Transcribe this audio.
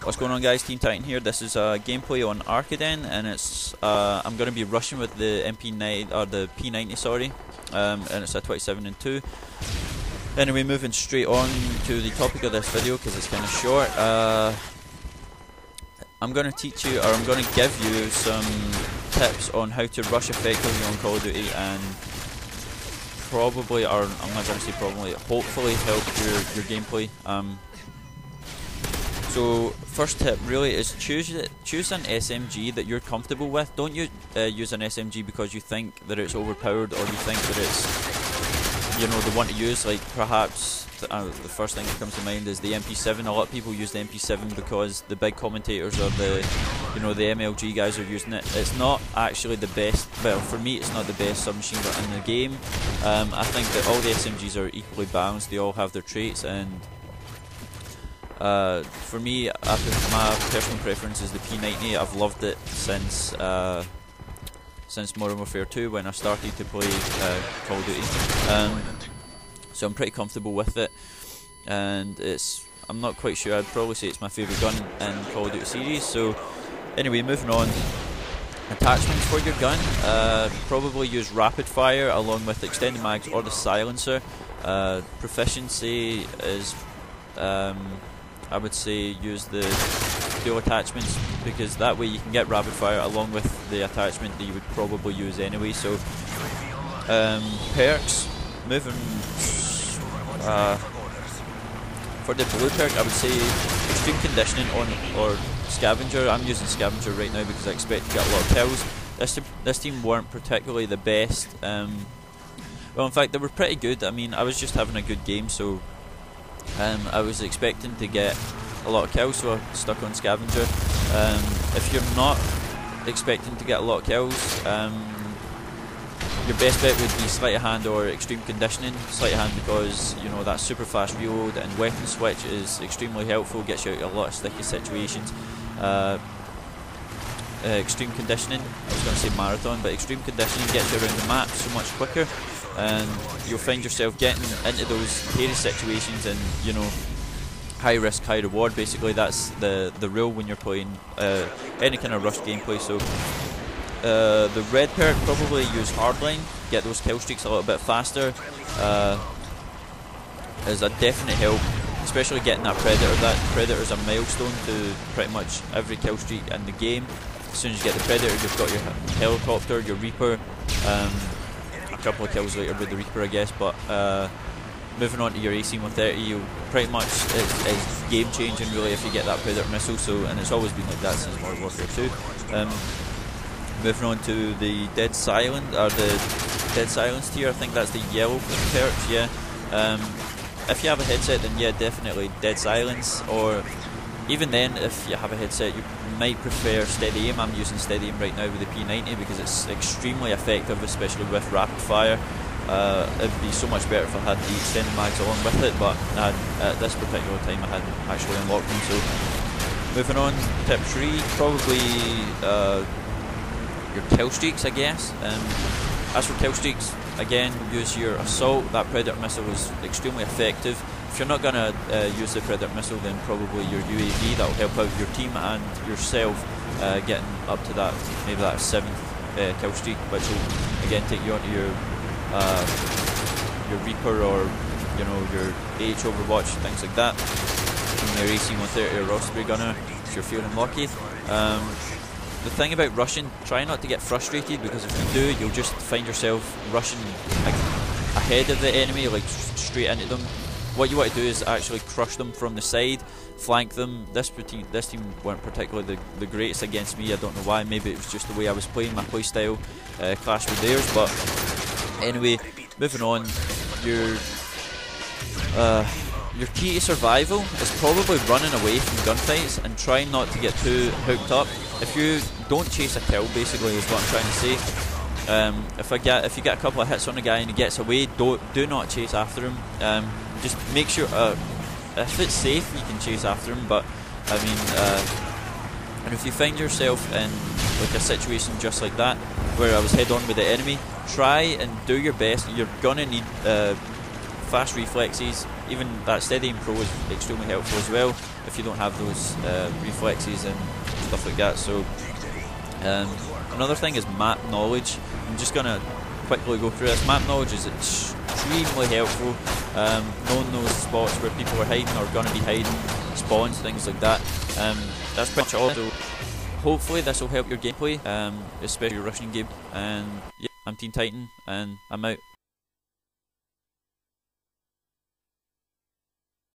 What's going on, guys? Team Titan here. This is gameplay on Arcaden, and it's I'm going to be rushing with the MP9 or the P90, sorry, and it's a 27 and 2. Anyway, moving straight on to the topic of this video because it's kind of short. I'm going to teach you, or I'm going to give you some tips on how to rush effectively on Call of Duty, and probably, or I'm not going to say probably, hopefully help your gameplay. So first tip really is choose an SMG that you're comfortable with. Don't use an SMG because you think that it's overpowered, or you think that it's, you know, the one to use. Like perhaps the first thing that comes to mind is the MP7. A lot of people use the MP7 because the big commentators or the, you know, the MLG guys are using it. It's not actually the best. Well, for me, it's not the best submachine gun in the game. I think that all the SMGs are equally balanced. They all have their traits, and for me, my personal preference is the P90. I've loved it since Modern Warfare 2 when I started to play Call of Duty. So I'm pretty comfortable with it, and I'm not quite sure, I'd probably say it's my favourite gun in Call of Duty series. So anyway, moving on. Attachments for your gun, probably use rapid fire along with extended mags or the silencer. Proficiency is, I would say, use the dual attachments, because that way you can get rapid fire along with the attachment that you would probably use anyway. So perks, moving for the blue perk, I would say extreme conditioning or scavenger. I'm using scavenger right now because I expect to get a lot of kills. This team weren't particularly the best. Well, in fact, they were pretty good. I mean, I was just having a good game, so I was expecting to get a lot of kills, so I stuck on scavenger. If you're not expecting to get a lot of kills, your best bet would be sleight of hand or extreme conditioning. Sleight of hand because, you know, that super fast reload and weapon switch is extremely helpful, gets you out of a lot of sticky situations. Extreme conditioning, I was going to say marathon, but extreme conditioning gets you around the map so much quicker, and you'll find yourself getting into those hairy situations, and, you know, high risk, high reward. Basically, that's the rule when you're playing any kind of rush gameplay. So the red perk, probably use hardline, get those kill streaks a little bit faster, is a definite help, especially getting that predator. That predator is a milestone to pretty much every kill streak in the game. As soon as you get the predator, you've got your helicopter, your Reaper, a couple of kills later with the Reaper, I guess. But moving on to your AC-130, you pretty much, it's game changing really if you get that predator missile. So, and it's always been like that since Modern Warfare 2. Moving on to the dead silent, or the dead silence tier. I think that's the yellow perks. Yeah. If you have a headset, then yeah, definitely dead silence. Or even then, if you have a headset, you might prefer steady aim. I'm using steady aim right now with the P90 because it's extremely effective, especially with rapid fire. It'd be so much better if I had the extended mags along with it, but at this particular time I hadn't actually unlocked them. So moving on, tip 3, probably your kill streaks, I guess. As for kill streaks, again, use your assault. That predator missile is extremely effective. If you're not going to use the predator missile, then probably your UAV. That will help out your team and yourself getting up to that, maybe that 7th kill streak, which will again take you onto your Reaper, or, you know, your AH Overwatch, things like that. And your AC-130 or Osprey gunner if you're feeling lucky. The thing about rushing, try not to get frustrated, because if you do, you'll just find yourself rushing ahead of the enemy, like straight into them. What you want to do is actually crush them from the side, flank them. This team weren't particularly the greatest against me. I don't know why. Maybe it was just the way I was playing. My play style clashed with theirs. But anyway, moving on. Your key to survival is probably running away from gunfights and trying not to get too hooked up. If you don't chase a kill, basically, is what I'm trying to say. If you get a couple of hits on a guy and he gets away, do not chase after him. Just make sure, if it's safe, you can chase after him. But I mean, and if you find yourself in like a situation just like that, where I was head on with the enemy, try and do your best. You're gonna need fast reflexes. Even that Steady Aim Pro is extremely helpful as well if you don't have those reflexes and stuff like that. So another thing is map knowledge. I'm just gonna quickly go through this. Map knowledge is extremely helpful. Knowing those spots where people are hiding or gonna be hiding, spawns, things like that. That's pretty much all. So hopefully this will help your gameplay, especially your rushing game. And yeah, I'm Teen Titan, and I'm out.